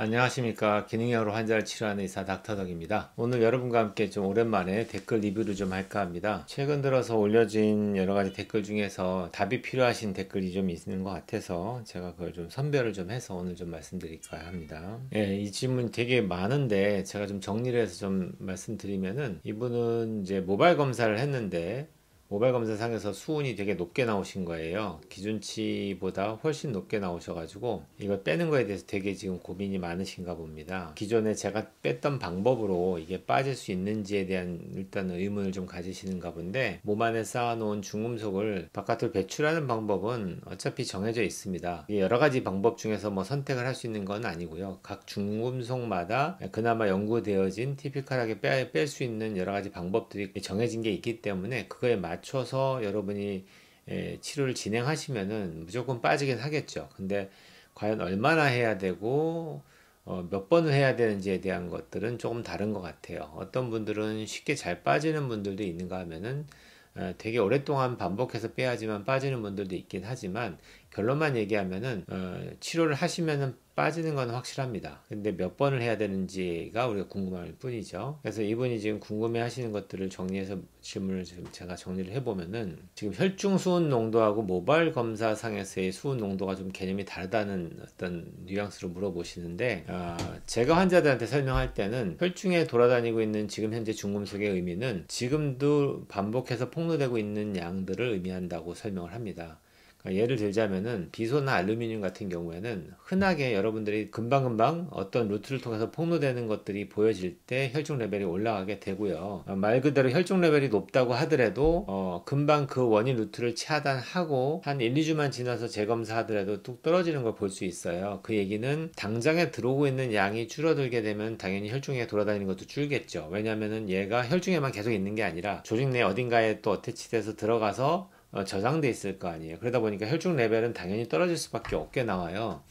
안녕하십니까. 기능형으로 환자를 치료하는 의사 닥터덕입니다. 오늘 여러분과 함께 좀 오랜만에 댓글 리뷰를 좀 할까 합니다. 최근 들어서 올려진 여러가지 댓글 중에서 답이 필요하신 댓글이 좀 있는 것 같아서 제가 그걸 좀 선별을 좀 해서 오늘 좀 말씀드릴까 합니다. 이 질문 되게 많은데 제가 좀 정리를 해서 좀 말씀드리면은, 이분은 이제 모발 검사를 했는데 모발 검사 상에서 수은이 되게 높게 나오신 거예요. 기준치보다 훨씬 높게 나오셔가지고 이걸 빼는 거에 대해서 되게 지금 고민이 많으신가 봅니다. 기존에 제가 뺐던 방법으로 이게 빠질 수 있는지에 대한 일단 의문을 좀 가지시는가 본데, 몸 안에 쌓아놓은 중금속을 바깥으로 배출하는 방법은 어차피 정해져 있습니다. 여러 가지 방법 중에서 뭐 선택을 할 수 있는 건 아니고요. 각 중금속마다 그나마 연구되어진 티피컬하게 뺄 수 있는 여러 가지 방법들이 정해진 게 있기 때문에 그거에 맞춰서 여러분이 치료를 진행하시면은 무조건 빠지긴 하겠죠. 근데 과연 얼마나 해야 되고 몇 번을 해야 되는지에 대한 것들은 조금 다른 것 같아요. 어떤 분들은 쉽게 잘 빠지는 분들도 있는가 하면은 되게 오랫동안 반복해서 빼야지만 빠지는 분들도 있긴 하지만, 결론만 얘기하면은 치료를 하시면은 빠지는 건 확실합니다. 근데 몇 번을 해야 되는지가 우리가 궁금할 뿐이죠. 그래서 이분이 지금 궁금해 하시는 것들을 정리해서 질문을 지금 제가 정리를 해보면은, 지금 혈중 수은 농도하고 모발 검사 상에서의 수은 농도가 좀 개념이 다르다는 어떤 뉘앙스로 물어보시는데, 제가 환자들한테 설명할 때는 혈중에 돌아다니고 있는 지금 현재 중금속의 의미는 지금도 반복해서 폭로되고 있는 양들을 의미한다고 설명을 합니다. 예를 들자면은 비소나 알루미늄 같은 경우에는 흔하게 여러분들이 금방금방 어떤 루트를 통해서 폭로되는 것들이 보여질 때 혈중 레벨이 올라가게 되고요. 말 그대로 혈중 레벨이 높다고 하더라도 금방 그 원인 루트를 차단하고 한 1, 2주만 지나서 재검사하더라도 뚝 떨어지는 걸 볼 수 있어요. 그 얘기는 당장에 들어오고 있는 양이 줄어들게 되면 당연히 혈중에 돌아다니는 것도 줄겠죠. 왜냐면은 얘가 혈중에만 계속 있는 게 아니라 조직 내 어딘가에 또 어태치돼서 들어가서 저장돼 있을 거 아니에요. 그러다 보니까 혈중 레벨은 당연히 떨어질 수밖에 없게 나와요.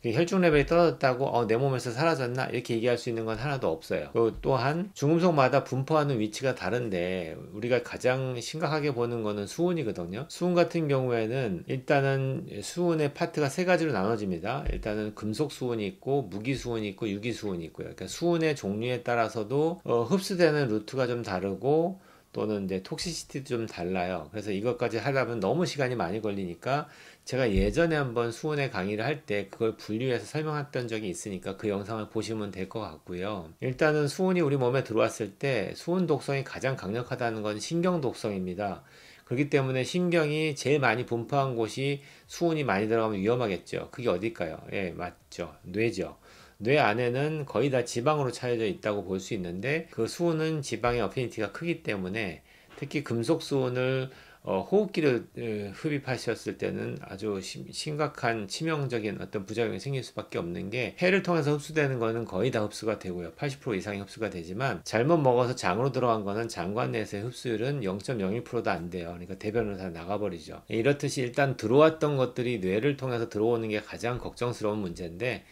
혈중 레벨이 떨어졌다고 내 몸에서 사라졌나 이렇게 얘기할 수 있는 건 하나도 없어요. 또한 중금속마다 분포하는 위치가 다른데 우리가 가장 심각하게 보는 거는 수은이거든요. 수은 같은 경우에는 일단은 수은의 파트가 세 가지로 나눠집니다. 일단은 금속 수은이 있고 무기 수은이 있고 유기 수은이 있고요. 그러니까 수은의 종류에 따라서도 흡수되는 루트가 좀 다르고 또는 이제 톡시시티도 좀 달라요. 그래서 이것까지 하려면 너무 시간이 많이 걸리니까 제가 예전에 한번 수은의 강의를 할 때 그걸 분류해서 설명했던 적이 있으니까 그 영상을 보시면 될 것 같고요. 일단은 수은이 우리 몸에 들어왔을 때 수은 독성이 가장 강력하다는 건 신경 독성입니다. 그렇기 때문에 신경이 제일 많이 분포한 곳이 수은이 많이 들어가면 위험하겠죠. 그게 어딜까요? 예, 맞죠. 뇌죠. 뇌 안에는 거의 다 지방으로 차려져 있다고 볼 수 있는데, 그 수은은 지방의 어피니티가 크기 때문에 특히 금속 수은을 호흡기를 흡입하셨을 때는 아주 심각한 치명적인 어떤 부작용이 생길 수밖에 없는 게, 폐를 통해서 흡수되는 거는 거의 다 흡수가 되고요. 80% 이상이 흡수가 되지만 잘못 먹어서 장으로 들어간 거는 장관 내에서의 흡수율은 0.01%도 안 돼요. 그러니까 대변으로 다 나가버리죠. 이렇듯이 일단 들어왔던 것들이 뇌를 통해서 들어오는 게 가장 걱정스러운 문제인데,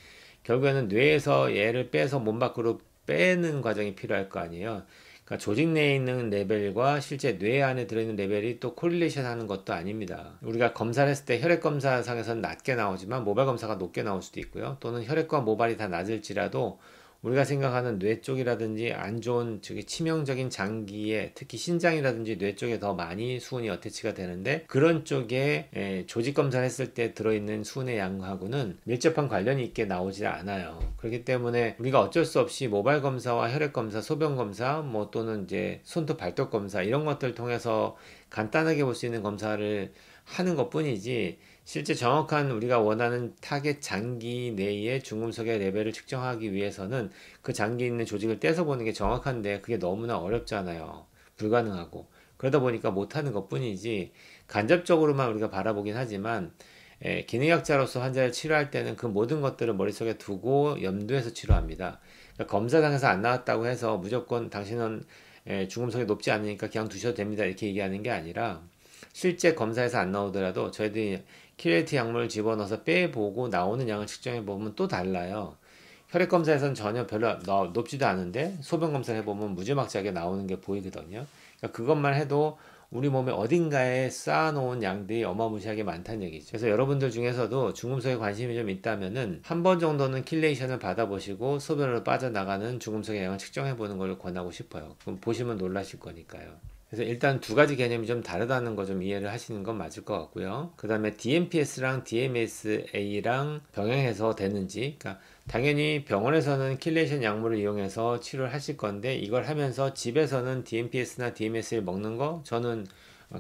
결국에는 뇌에서 얘를 빼서 몸 밖으로 빼는 과정이 필요할 거 아니에요. 그러니까 조직 내에 있는 레벨과 실제 뇌 안에 들어있는 레벨이 또 코릴레이션 하는 것도 아닙니다. 우리가 검사를 했을 때 혈액 검사상에서는 낮게 나오지만 모발 검사가 높게 나올 수도 있고요. 또는 혈액과 모발이 다 낮을지라도 우리가 생각하는 뇌 쪽이라든지 안 좋은 치명적인 장기에, 특히 신장이라든지 뇌 쪽에 더 많이 수은이 어태치가 되는데, 그런 쪽에 조직 검사를 했을 때 들어있는 수은의 양하고는 밀접한 관련이 있게 나오지 않아요. 그렇기 때문에 우리가 어쩔 수 없이 모발 검사와 혈액 검사, 소변 검사, 뭐 또는 이제 손톱 발톱 검사 이런 것들을 통해서 간단하게 볼 수 있는 검사를 하는 것 뿐이지, 실제 정확한 우리가 원하는 타겟 장기 내의 중금속의 레벨을 측정하기 위해서는 그 장기에 있는 조직을 떼서 보는 게 정확한데 그게 너무나 어렵잖아요. 불가능하고. 그러다 보니까 못하는 것 뿐이지, 간접적으로만 우리가 바라보긴 하지만 기능학자로서 환자를 치료할 때는 그 모든 것들을 머릿속에 두고 염두에서 치료합니다. 그러니까 검사상에서 안 나왔다고 해서 무조건 당신은 중금속이 높지 않으니까 그냥 두셔도 됩니다 이렇게 얘기하는 게 아니라, 실제 검사에서 안 나오더라도 저희들이 키레이트 약물을 집어넣어서 빼보고 나오는 양을 측정해 보면 또 달라요. 혈액 검사에서는 전혀 별로 높지도 않은데 소변 검사를 해보면 무지막지하게 나오는 게 보이거든요. 그러니까 그것만 해도 우리 몸에 어딘가에 쌓아놓은 양들이 어마무시하게 많다는 얘기죠. 그래서 여러분들 중에서도 중금속에 관심이 좀 있다면은 한 번 정도는 킬레이션을 받아보시고 소변으로 빠져나가는 중금속의 양을 측정해보는 걸 권하고 싶어요. 그럼 보시면 놀라실 거니까요. 그래서 일단 두 가지 개념이 좀 다르다는 거 좀 이해를 하시는 건 맞을 것 같고요. 그 다음에 DMPS랑 DMSA랑 병행해서 되는지, 그러니까 당연히 병원에서는 킬레이션 약물을 이용해서 치료를 하실 건데 이걸 하면서 집에서는 DMPS나 DMS를 먹는 거 저는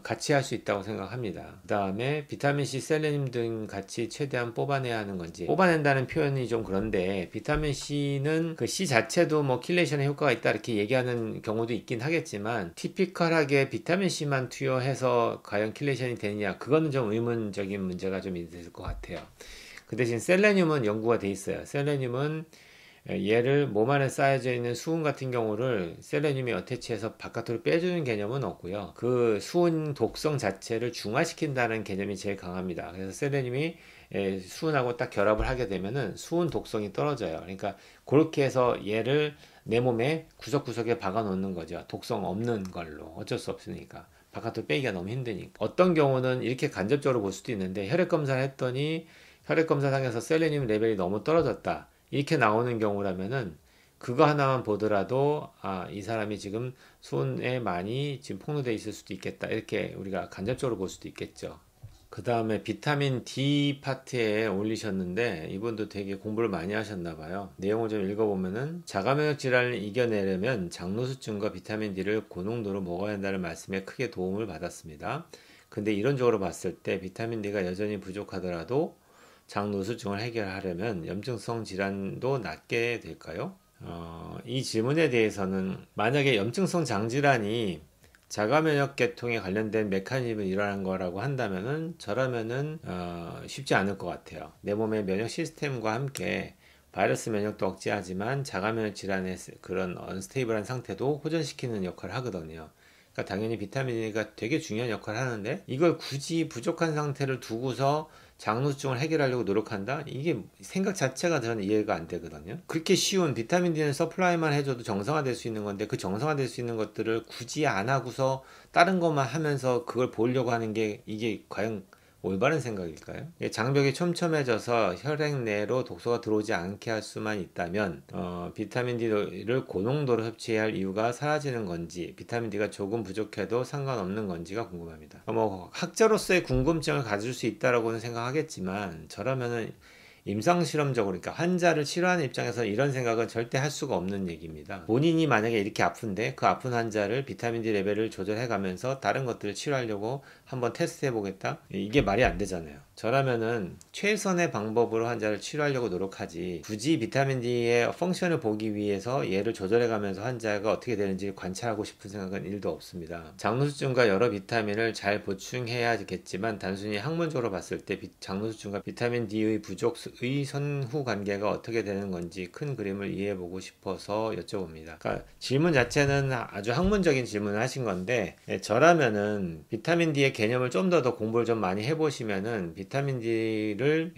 같이 할 수 있다고 생각합니다. 그 다음에 비타민C, 셀레늄 등 같이 최대한 뽑아내야 하는 건지, 뽑아낸다는 표현이 좀 그런데 비타민C는 그 C 자체도 뭐 킬레이션에 효과가 있다 이렇게 얘기하는 경우도 있긴 하겠지만 티피컬하게 비타민C만 투여해서 과연 킬레이션이 되느냐, 그거는 좀 의문적인 문제가 좀 있을 것 같아요. 그 대신 셀레늄은 연구가 돼 있어요. 셀레늄은 얘를 몸 안에 쌓여져 있는 수은 같은 경우를 셀레늄이 어태치해서 바깥으로 빼주는 개념은 없고요. 그 수은 독성 자체를 중화시킨다는 개념이 제일 강합니다. 그래서 셀레늄이 수은하고 딱 결합을 하게 되면은 수은 독성이 떨어져요. 그러니까 그렇게 해서 얘를 내 몸에 구석구석에 박아 놓는 거죠. 독성 없는 걸로. 어쩔 수 없으니까. 바깥으로 빼기가 너무 힘드니까. 어떤 경우는 이렇게 간접적으로 볼 수도 있는데 혈액 검사를 했더니 혈액 검사상에서 셀레늄 레벨이 너무 떨어졌다, 이렇게 나오는 경우라면은 그거 하나만 보더라도 이 사람이 지금 수은에 많이 지금 폭로되어 있을 수도 있겠다, 이렇게 우리가 간접적으로 볼 수도 있겠죠. 그 다음에 비타민 D 파트에 올리셨는데 이분도 되게 공부를 많이 하셨나 봐요. 내용을 좀 읽어보면은 자가면역 질환을 이겨내려면 장노수증과 비타민 D를 고농도로 먹어야 한다는 말씀에 크게 도움을 받았습니다. 근데 이론적으로 봤을 때 비타민 D가 여전히 부족하더라도 장노수증을 해결하려면 염증성 질환도 낫게 될까요? 이 질문에 대해서는 만약에 염증성 장질환이 자가면역 계통에 관련된 메커니즘이 일어난 거라고 한다면은 저라면은 쉽지 않을 것 같아요. 내 몸의 면역 시스템과 함께 바이러스 면역도 억제하지만 자가면역 질환의 그런 언스테이블한 상태도 호전시키는 역할을 하거든요. 그러니까 당연히 비타민 D가 되게 중요한 역할을 하는데 이걸 굳이 부족한 상태를 두고서 장노수증을 해결하려고 노력한다? 이게 생각 자체가 저는 이해가 안 되거든요. 그렇게 쉬운 비타민 D는 서플라이만 해줘도 정상화될 수 있는 건데 그 정상화될 수 있는 것들을 굳이 안 하고서 다른 것만 하면서 그걸 보려고 하는 게 이게 과연 올바른 생각일까요? 장벽이 촘촘해져서 혈액 내로 독소가 들어오지 않게 할 수만 있다면 비타민 D를 고농도로 섭취해야 할 이유가 사라지는 건지, 비타민 D가 조금 부족해도 상관없는 건지가 궁금합니다. 뭐 학자로서의 궁금증을 가질 수 있다라고는 생각하겠지만 저라면은 임상실험적으로, 그러니까 환자를 치료하는 입장에서 이런 생각은 절대 할 수가 없는 얘기입니다. 본인이 만약에 이렇게 아픈데 그 아픈 환자를 비타민 D 레벨을 조절해 가면서 다른 것들을 치료하려고 한번 테스트 해보겠다? 이게 말이 안 되잖아요. 저라면은 최선의 방법으로 환자를 치료하려고 노력하지 굳이 비타민 D의 펑션을 보기 위해서 얘를 조절해 가면서 환자가 어떻게 되는지 관찰하고 싶은 생각은 1도 없습니다. 장노수증과 여러 비타민을 잘 보충해야겠지만 단순히 학문적으로 봤을 때 장노수증과 비타민 D의 부족의 선후 관계가 어떻게 되는 건지 큰 그림을 이해해 보고 싶어서 여쭤봅니다. 그러니까 질문 자체는 아주 학문적인 질문을 하신 건데 저라면은 비타민 D의 개념을 좀 더 공부를 좀 많이 해보시면은 비타민 D를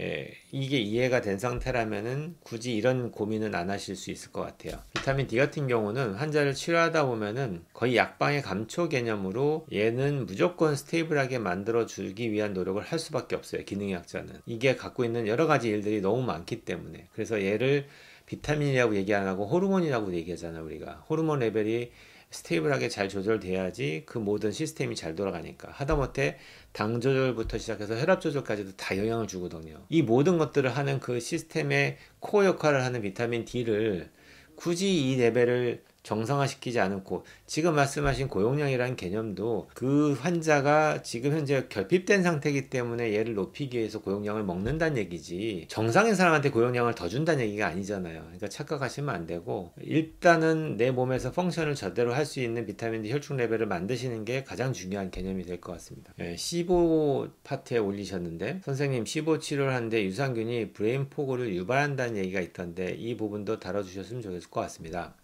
이게 이해가 된 상태라면은 굳이 이런 고민은 안 하실 수 있을 것 같아요. 비타민 D 같은 경우는 환자를 치료하다 보면은 거의 약방의 감초 개념으로 얘는 무조건 스테이블하게 만들어 주기 위한 노력을 할 수밖에 없어요. 기능의학자는 이게 갖고 있는 여러 가지 일들이 너무 많기 때문에. 그래서 얘를 비타민이라고 얘기 안 하고 호르몬이라고 얘기하잖아요. 우리가 호르몬 레벨이 스테이블하게 잘 조절돼야지 그 모든 시스템이 잘 돌아가니까. 하다못해 당 조절부터 시작해서 혈압 조절까지도 다 영향을 주거든요. 이 모든 것들을 하는 그 시스템의 코어 역할을 하는 비타민 D를 굳이 이 레벨을 정상화시키지 않고, 지금 말씀하신 고용량이라는 개념도 그 환자가 지금 현재 결핍된 상태이기 때문에 얘를 높이기 위해서 고용량을 먹는다는 얘기지 정상인 사람한테 고용량을 더 준다는 얘기가 아니잖아요. 그러니까 착각하시면 안 되고 일단은 내 몸에서 펑션을 제대로 할 수 있는 비타민 D 혈중 레벨을 만드시는 게 가장 중요한 개념이 될 것 같습니다. C5 파트에 올리셨는데 선생님 C5 치료를 하는데 유산균이 브레인 포고를 유발한다는 얘기가 있던데 이 부분도 다뤄주셨으면 좋겠을 것 같습니다.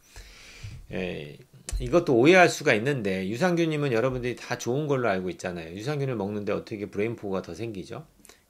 이것도 오해할 수가 있는데 유산균이면 여러분들이 다 좋은 걸로 알고 있잖아요. 유산균을 먹는데 어떻게 브레인 포가 더 생기죠?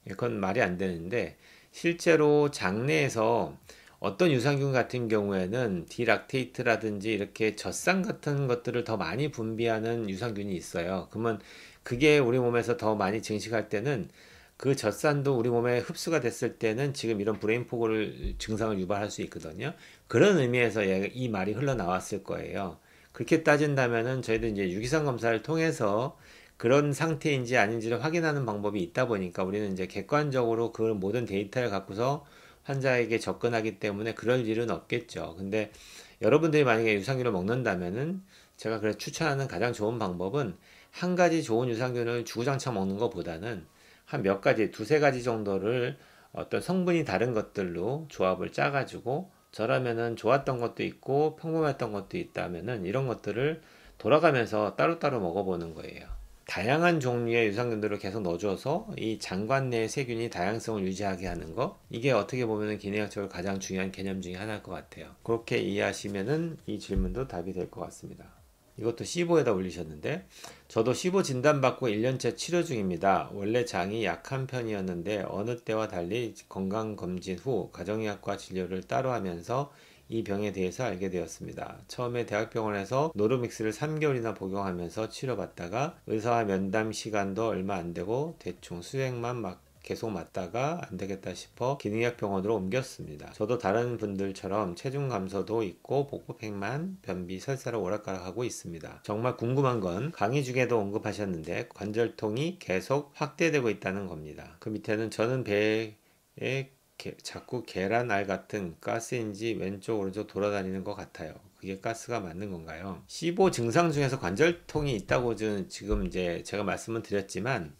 그건 말이 안 되는데 실제로 장내에서 어떤 유산균 같은 경우에는 디락테이트라든지 이렇게 젖산 같은 것들을 더 많이 분비하는 유산균이 있어요. 그러면 그게 우리 몸에서 더 많이 증식할 때는 그 젖산도 우리 몸에 흡수가 됐을 때는 지금 이런 브레인 포골 증상을 유발할 수 있거든요. 그런 의미에서 이 말이 흘러나왔을 거예요. 그렇게 따진다면은 저희도 이제 유기산 검사를 통해서 그런 상태인지 아닌지를 확인하는 방법이 있다 보니까 우리는 이제 객관적으로 그 모든 데이터를 갖고서 환자에게 접근하기 때문에 그럴 일은 없겠죠. 근데 여러분들이 만약에 유산균을 먹는다면은 제가 그래서 추천하는 가장 좋은 방법은 한 가지 좋은 유산균을 주구장창 먹는 것보다는 한 몇 가지, 두세 가지 정도를 어떤 성분이 다른 것들로 조합을 짜가지고 저라면은 좋았던 것도 있고 평범했던 것도 있다면은 이런 것들을 돌아가면서 따로따로 먹어보는 거예요. 다양한 종류의 유산균들을 계속 넣어줘서 이 장관 내의 세균이 다양성을 유지하게 하는 거, 이게 어떻게 보면 기내학적으로 가장 중요한 개념 중에 하나일 것 같아요. 그렇게 이해하시면은 이 질문도 답이 될 것 같습니다. 이것도 시보에다 올리셨는데, 저도 시보 진단받고 1년째 치료 중입니다. 원래 장이 약한 편이었는데 어느 때와 달리 건강검진 후 가정의학과 진료를 따로 하면서 이 병에 대해서 알게 되었습니다. 처음에 대학병원에서 노르믹스를 3개월이나 복용하면서 치료받다가 의사와 면담 시간도 얼마 안 되고 대충 수액만 계속 맞다가 안 되겠다 싶어 기능의학 병원으로 옮겼습니다. 저도 다른 분들처럼 체중 감소도 있고 복부팽만, 변비, 설사를 오락가락하고 있습니다. 정말 궁금한 건 강의 중에도 언급하셨는데 관절통이 계속 확대되고 있다는 겁니다. 그 밑에는 저는 배에 자꾸 계란알 같은 가스인지 왼쪽 오른쪽 돌아다니는 것 같아요. 그게 가스가 맞는 건가요? 시보 증상 중에서 관절통이 있다고 지금 이제 제가 말씀을 드렸지만,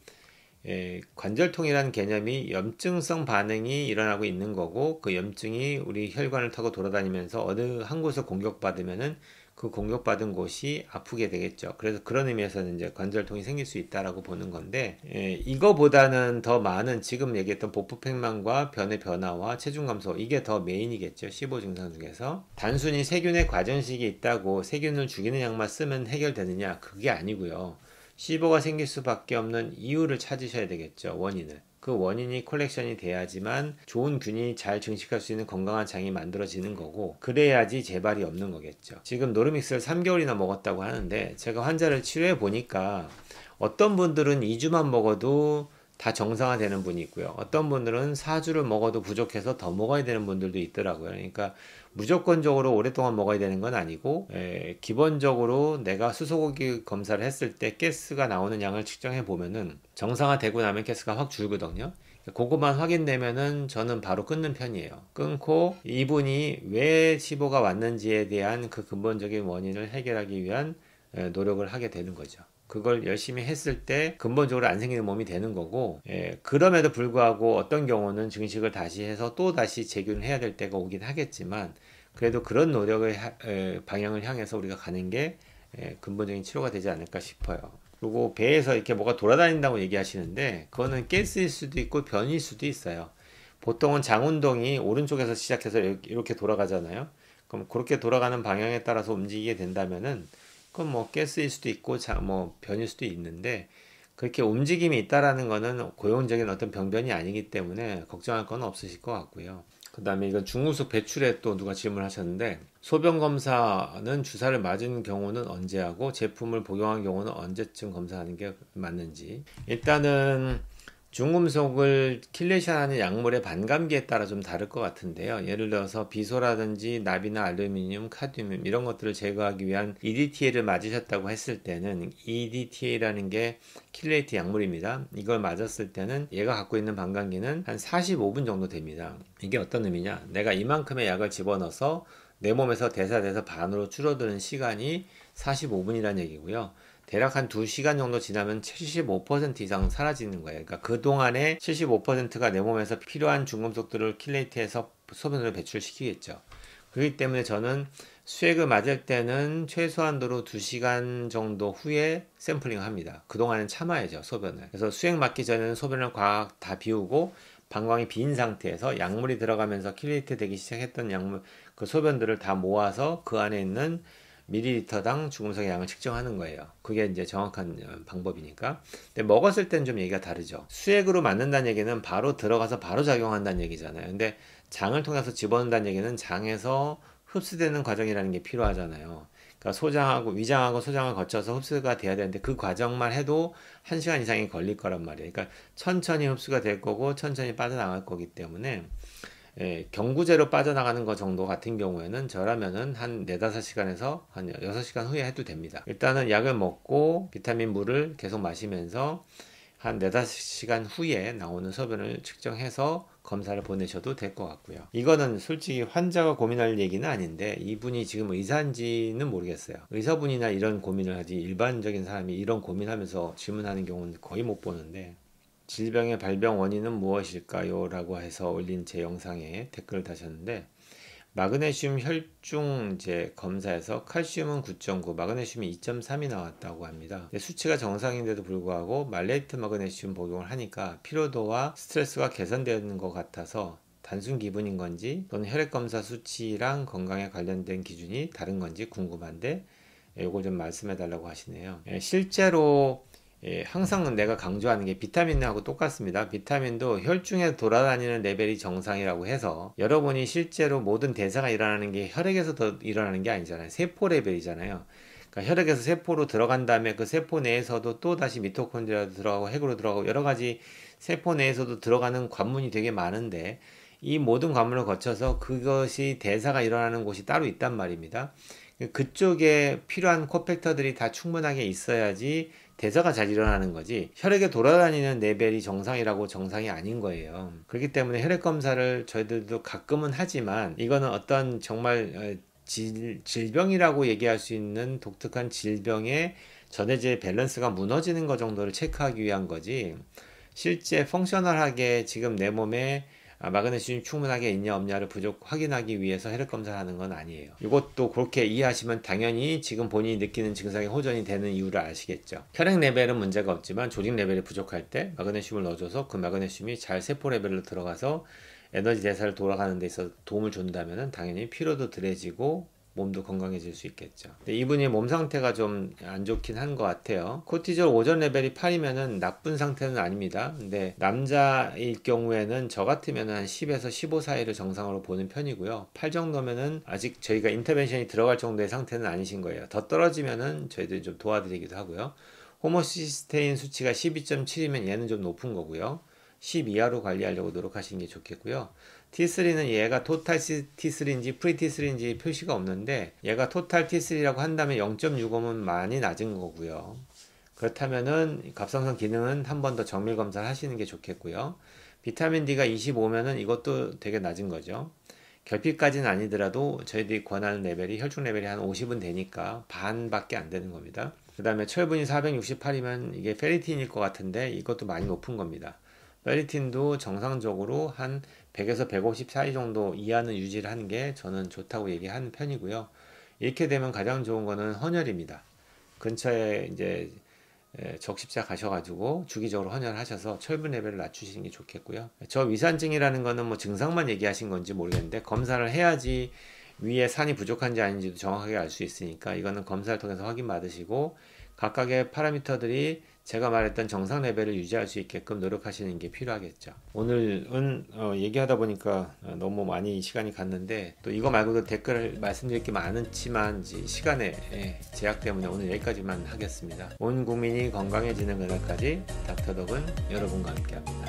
관절통이라는 개념이 염증성 반응이 일어나고 있는 거고, 그 염증이 우리 혈관을 타고 돌아다니면서 어느 한 곳을 공격받으면은 그 공격받은 곳이 아프게 되겠죠. 그래서 그런 의미에서는 이제 관절통이 생길 수 있다라고 보는 건데, 이거보다는 더 많은 지금 얘기했던 복부팽만과 변의 변화와 체중 감소, 이게 더 메인이겠죠. 시보 증상 중에서. 단순히 세균의 과전식이 있다고 세균을 죽이는 약만 쓰면 해결되느냐? 그게 아니고요. 시보가 생길 수밖에 없는 이유를 찾으셔야 되겠죠. 원인을. 그 원인이 콜렉션이 돼야지만 좋은 균이 잘 증식할 수 있는 건강한 장이 만들어지는 거고, 그래야지 재발이 없는 거겠죠. 지금 노르믹스를 3개월이나 먹었다고 하는데, 제가 환자를 치료해 보니까 어떤 분들은 2주만 먹어도 다 정상화되는 분이 있고요. 어떤 분들은 4주를 먹어도 부족해서 더 먹어야 되는 분들도 있더라고요. 그러니까 무조건적으로 오랫동안 먹어야 되는 건 아니고, 기본적으로 내가 수소고기 검사를 했을 때 가스가 나오는 양을 측정해 보면은 정상화되고 나면 가스가 확 줄거든요. 그것만 확인되면은 저는 바로 끊는 편이에요. 끊고 이분이 왜 시보가 왔는지에 대한 그 근본적인 원인을 해결하기 위한 노력을 하게 되는 거죠. 그걸 열심히 했을 때 근본적으로 안 생기는 몸이 되는 거고, 그럼에도 불구하고 어떤 경우는 증식을 다시 해서 또 다시 재균을 해야 될 때가 오긴 하겠지만, 그래도 그런 노력의 방향을 향해서 우리가 가는 게 근본적인 치료가 되지 않을까 싶어요. 그리고 배에서 이렇게 뭐가 돌아다닌다고 얘기하시는데, 그거는 가스일 수도 있고 변일 수도 있어요. 보통은 장 운동이 오른쪽에서 시작해서 이렇게 돌아가잖아요. 그럼 그렇게 돌아가는 방향에 따라서 움직이게 된다면은 그건 뭐 가스일 수도 있고 뭐 변일 수도 있는데, 그렇게 움직임이 있다라는 거는 고용적인 어떤 병변이 아니기 때문에 걱정할 건 없으실 것 같고요. 그 다음에 이건 중금속 배출에 또 누가 질문하셨는데, 소변 검사는 주사를 맞은 경우는 언제 하고 제품을 복용한 경우는 언제쯤 검사하는 게 맞는지. 일단은 중금속을 킬레이션하는 약물의 반감기에 따라 좀 다를 것 같은데요. 예를 들어서 비소라든지 납이나 알루미늄, 카드뮴 이런 것들을 제거하기 위한 EDTA를 맞으셨다고 했을 때는, EDTA라는 게 킬레이트 약물입니다. 이걸 맞았을 때는 얘가 갖고 있는 반감기는 한 45분 정도 됩니다. 이게 어떤 의미냐? 내가 이만큼의 약을 집어넣어서 내 몸에서 대사돼서 반으로 줄어드는 시간이 45분이라는 얘기고요. 대략 한 2시간 정도 지나면 75% 이상 사라지는 거예요. 그러니까 그동안에 75%가 내 몸에서 필요한 중금속들을 킬레이트해서 소변으로 배출시키겠죠. 그렇기 때문에 저는 수액을 맞을 때는 최소한도로 2시간 정도 후에 샘플링을 합니다. 그동안은 참아야죠, 소변을. 그래서 수액 맞기 전에는 소변을 꽉 다 비우고 방광이 빈 상태에서 약물이 들어가면서 킬레이트 되기 시작했던 약물, 그 소변들을 다 모아서 그 안에 있는 밀리리터당 중금속의 양을 측정하는 거예요. 그게 이제 정확한 방법이니까. 근데 먹었을 때는 좀 얘기가 다르죠. 수액으로 맞는다는 얘기는 바로 들어가서 바로 작용한다는 얘기잖아요. 근데 장을 통해서 집어넣는다는 얘기는 장에서 흡수되는 과정이라는 게 필요하잖아요. 그러니까 소장하고 위장하고 소장을 거쳐서 흡수가 돼야 되는데 그 과정만 해도 1시간 이상이 걸릴 거란 말이에요. 그러니까 천천히 흡수가 될 거고 천천히 빠져나갈 거기 때문에 경구제로 빠져나가는 거 정도 같은 경우에는 저라면은 한 4-5시간에서 한 6시간 후에 해도 됩니다. 일단은 약을 먹고 비타민 물을 계속 마시면서 한 4-5시간 후에 나오는 소변을 측정해서 검사를 보내셔도 될 것 같고요. 이거는 솔직히 환자가 고민할 얘기는 아닌데 이분이 지금 의사인지는 모르겠어요. 의사분이나 이런 고민을 하지 일반적인 사람이 이런 고민하면서 질문하는 경우는 거의 못 보는데, 질병의 발병 원인은 무엇일까요? 라고 해서 올린 제 영상에 댓글을 다셨는데, 마그네슘 혈중 검사에서 칼슘은 9.9, 마그네슘이 2.3이 나왔다고 합니다. 수치가 정상인데도 불구하고 말레이트 마그네슘 복용을 하니까 피로도와 스트레스가 개선되는 것 같아서 단순 기분인 건지 또는 혈액검사 수치랑 건강에 관련된 기준이 다른 건지 궁금한데 이거 좀 말씀해 달라고 하시네요. 실제로 항상 내가 강조하는 게 비타민하고 똑같습니다. 비타민도 혈중에 돌아다니는 레벨이 정상이라고 해서 여러분이 실제로 모든 대사가 일어나는 게 혈액에서 더 일어나는 게 아니잖아요. 세포 레벨이잖아요. 그러니까 혈액에서 세포로 들어간 다음에 그 세포 내에서도 또 다시 미토콘드리아도 들어가고 핵으로 들어가고 여러 가지 세포 내에서도 들어가는 관문이 되게 많은데 이 모든 관문을 거쳐서 그것이 대사가 일어나는 곳이 따로 있단 말입니다. 그쪽에 필요한 코팩터들이 다 충분하게 있어야지 대사가 잘 일어나는 거지, 혈액에 돌아다니는 레벨이 정상이라고 정상이 아닌 거예요. 그렇기 때문에 혈액 검사를 저희들도 가끔은 하지만 이거는 어떤 정말 질병이라고 얘기할 수 있는 독특한 질병의 전해질 밸런스가 무너지는 것 정도를 체크하기 위한 거지, 실제 펑셔널하게 지금 내 몸에 마그네슘이 충분하게 있냐 없냐를 확인하기 위해서 혈액 검사를 하는 건 아니에요. 이것도 그렇게 이해하시면 당연히 지금 본인이 느끼는 증상이 호전이 되는 이유를 아시겠죠. 혈액 레벨은 문제가 없지만 조직 레벨이 부족할 때 마그네슘을 넣어줘서 그 마그네슘이 잘 세포 레벨로 들어가서 에너지 대사를 돌아가는 데 있어서 도움을 준다면 당연히 피로도 덜해지고 몸도 건강해질 수 있겠죠. 근데 이분이 몸 상태가 좀 안 좋긴 한 것 같아요. 코티졸 오전 레벨이 8이면은 나쁜 상태는 아닙니다. 근데 남자일 경우에는 저 같으면 한 10에서 15 사이를 정상으로 보는 편이고요. 8 정도면은 아직 저희가 인터벤션이 들어갈 정도의 상태는 아니신 거예요. 더 떨어지면은 저희들이 좀 도와드리기도 하고요. 호모시스테인 수치가 12.7이면 얘는 좀 높은 거고요. 10 이하로 관리하려고 노력하시는 게 좋겠고요. T3는 얘가 토탈 T3인지 프리 T3인지 표시가 없는데 얘가 토탈 T3라고 한다면 0.65면 많이 낮은 거고요. 그렇다면은 갑상선 기능은 한 번 더 정밀 검사를 하시는 게 좋겠고요. 비타민 D가 25면은 이것도 되게 낮은 거죠. 결핍까지는 아니더라도 저희들이 권하는 레벨이 혈중 레벨이 한 50은 되니까 반밖에 안 되는 겁니다. 그 다음에 철분이 468이면 이게 페리틴일 것 같은데 이것도 많이 높은 겁니다. 페리틴도 정상적으로 한 100에서 150 사이 정도 이하는 유지를 하는 게 저는 좋다고 얘기하는 편이고요. 이렇게 되면 가장 좋은 거는 헌혈입니다. 근처에 이제 적십자 가셔가지고 주기적으로 헌혈을 하셔서 철분 레벨을 낮추시는 게 좋겠고요. 저 위산증이라는 거는 뭐 증상만 얘기하신 건지 모르겠는데 검사를 해야지 위에 산이 부족한지 아닌지도 정확하게 알 수 있으니까 이거는 검사를 통해서 확인 받으시고 각각의 파라미터들이 제가 말했던 정상 레벨을 유지할 수 있게끔 노력하시는 게 필요하겠죠. 오늘은 얘기하다 보니까 너무 많이 시간이 갔는데 또 이거 말고도 댓글을 말씀드릴 게 많지만 시간의 제약 때문에 오늘 여기까지만 하겠습니다. 온 국민이 건강해지는 그날까지 닥터덕은 여러분과 함께합니다.